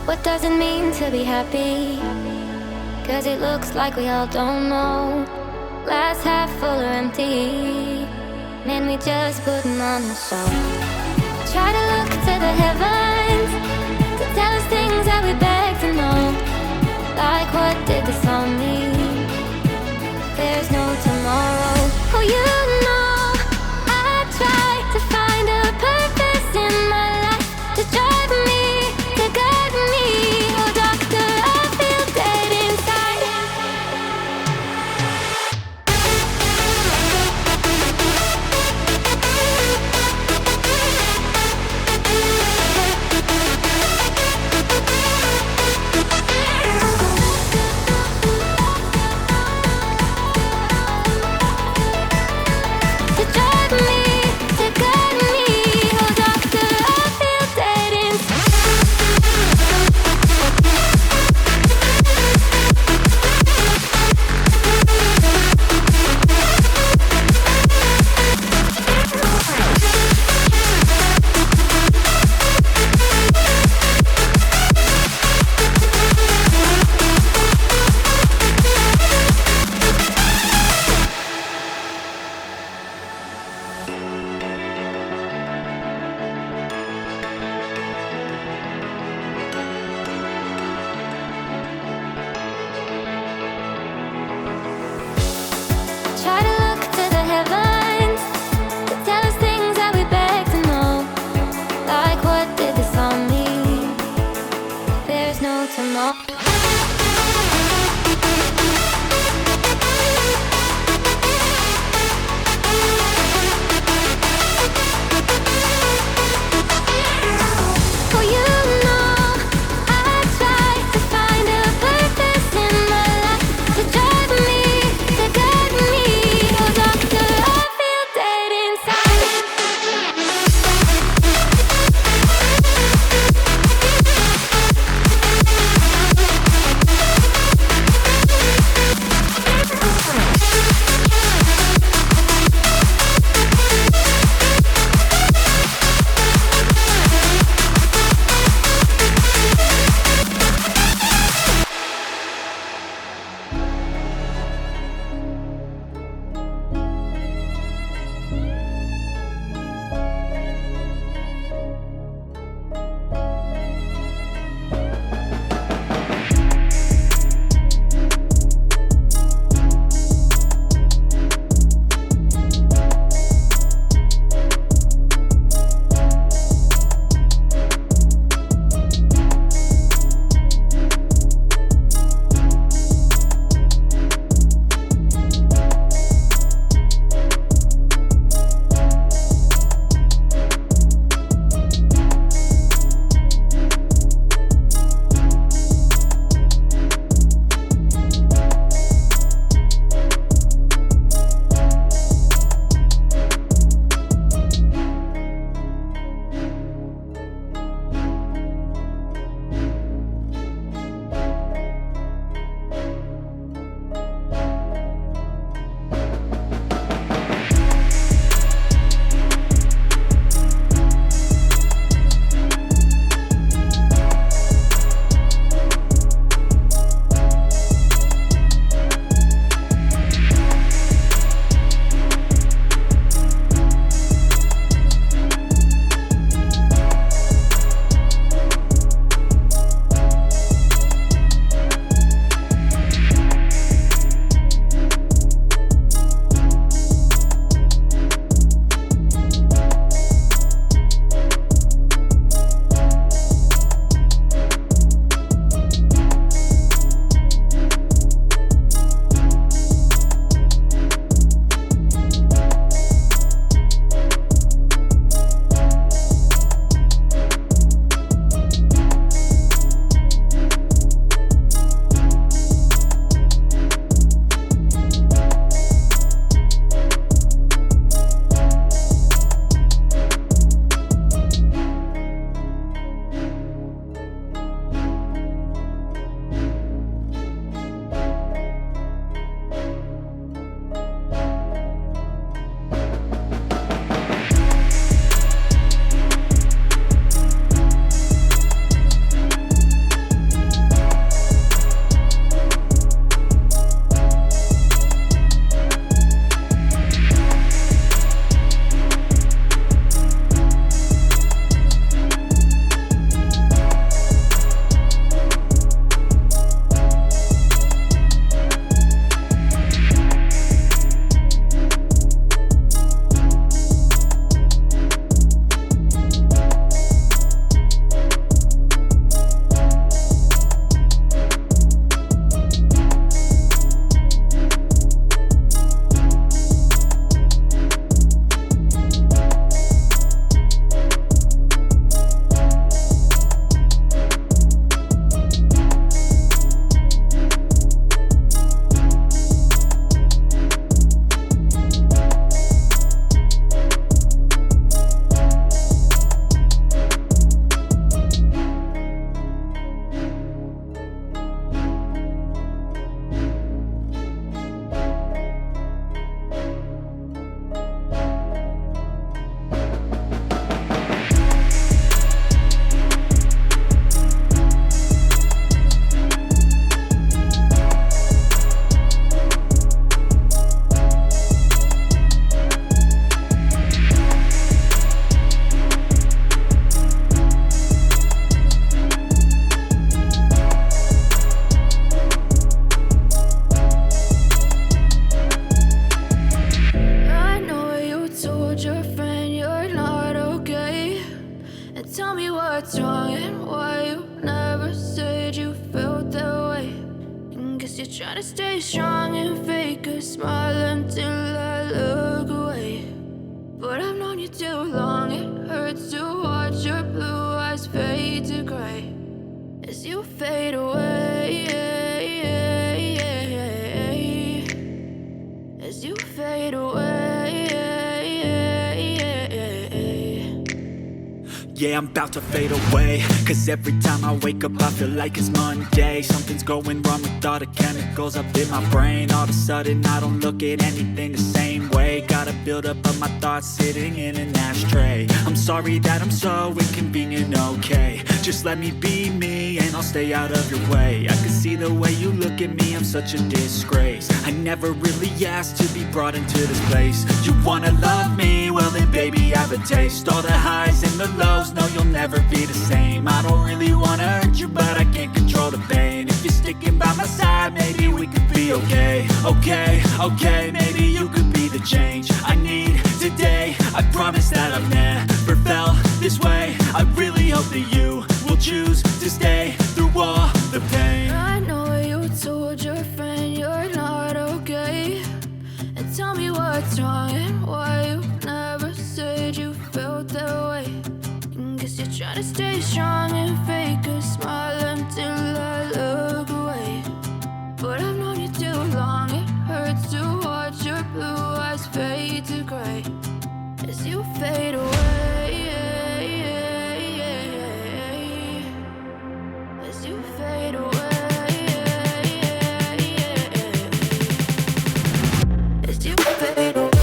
What does it mean to be happy? Cause it looks like we all don't know. Glass half full or empty. Man, we just putting on a show. Try to look to the heavens to tell us things that we beg to know. Like what did this all mean? There's no tomorrow. Oh, you know I try to find a purpose in my life to drive me, to guide me. Oh, doctor, I feel dead inside. what's wrong and why you never said you felt that way. And guess you're trying to stay strong and fake a smile until I look away. But I've known you too long, it hurts to watch your blue eyes fade to gray as you fade away, as you fade away. Yeah, I'm about to fade away, cause every time I wake up I feel like it's Monday. Something's going wrong with all the chemicals up in my brain. All of a sudden I don't look at anything the same way. Got a buildup of my thoughts sitting in an ashtray. I'm sorry that I'm so inconvenient, okay. Just let me be me and I'll stay out of your way. I can see the way you look at me, I'm such a disgrace. I never really asked to be brought into this place. You wanna love me? Well then baby I have a taste. All the highs and the lows, no you'll never be the same. I don't really wanna hurt you but I can't control the pain. If you're sticking by my side maybe we could be okay. Okay, maybe you could be the change I need today. I promise that I've never felt this way. I really hope that you will choose to stay through all the pain. I know you told your friend you're not okay, and tell me what's wrong and why you never said you felt that way. And guess you're trying to stay strong and fake a smile until I look away. But I've known you too long, it hurts to watch your blue eyes fade to gray as you fade away, as you fade away, as you fade away.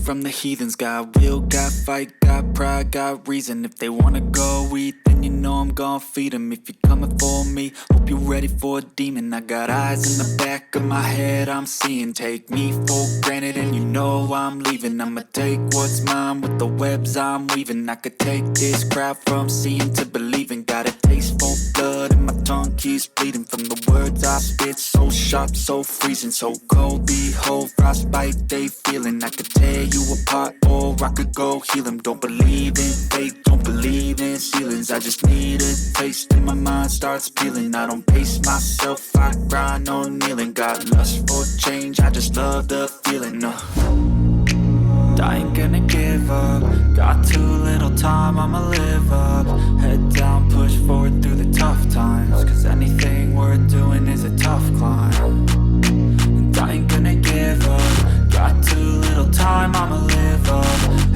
From the heathens, got will, got fight, got pride, got reason. If they wanna go eat, then you know I'm gon' feed them. If you're coming for me, hope you're ready for a demon. I got eyes in the back of my head, I'm seeing. Take me for granted and you know I'm leaving. I'ma take what's mine with the webs I'm weaving. I could take this crowd from seeing to believing. Got a taste for blood and my tongue keeps bleeding. From the words I spit, so sharp, so freezing. So cold, behold, frostbite they feeling. I could tear you apart or I could go heal them. Don't believe in fate, don't believe in ceilings. I just need a taste and my mind starts peeling. I don't pace myself, I grind on kneeling. Got lust for change, I just love the feeling. I ain't gonna give up. Got too little time, I'ma live up. Head down, push forward through the tough times, cause anything worth doing is a tough climb. And I ain't gonna give up. Got too little time, I'ma live up.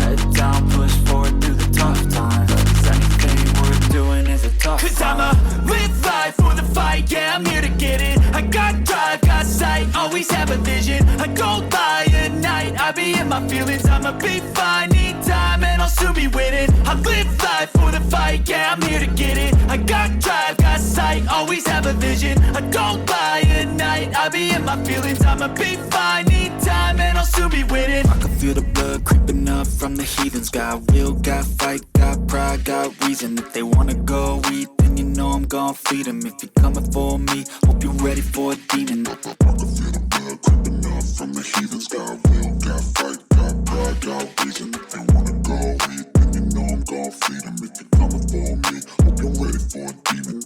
Head down, push forward through the tough times, cause anything worth doing is a tough climb. Cause I'ma live life for the fight, yeah, I'm here to get it. I got drive, got sight, always have a vision. I go by at night, I be in my feelings. I'ma be fine, need time, and I'll soon be winning. I live life for the fight, yeah, I'm here to get it. I got drive, got sight, always have a vision. I go by at night, I be in my feelings. I'ma be fine, need time, and I'll soon be winning. I can feel the blood creeping up from the heathens. Got will, got fight, got pride, got reason. If they wanna go eat, then you know I'm gon' feed them. If you're coming for me, hope you're ready for a demon. I can feel the blood creeping up from the heathens. Got will, got fight, got pride, got reason. If they wanna go eat, then you know I'm gon' feed them. If you're coming for me, hope you're ready for a demon.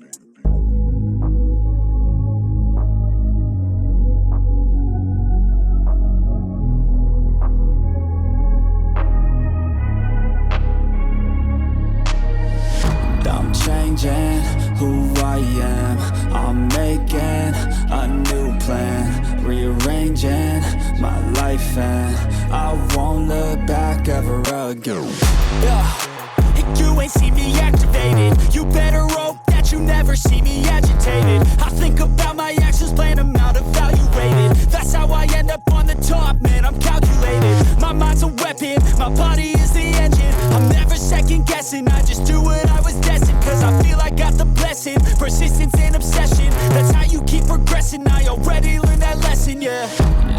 I'm changing who I am. I'm making a new plan, rearranging my life, and I won't look back ever again. You ain't see me activated. You better hope that you never see me agitated. I think about my actions, plan them out, evaluated. That's how I end up on the top, man, I'm calculated. My mind's a weapon, my body is the engine. I'm never second guessing, I just do what I was destined. Cause I feel I got the blessing, persistence and obsession. That's how you keep progressing, I already learned that lesson, yeah.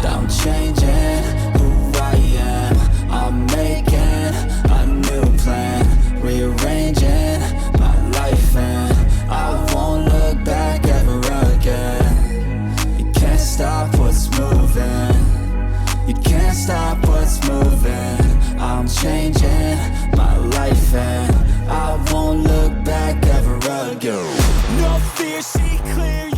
I'm changing who I am. I'm making a new plan, rearranging my life, and I won't look back ever again. You can't stop what's moving. You can't stop what's moving. I'm changing my life, and I won't look back ever again. No fear, see clear.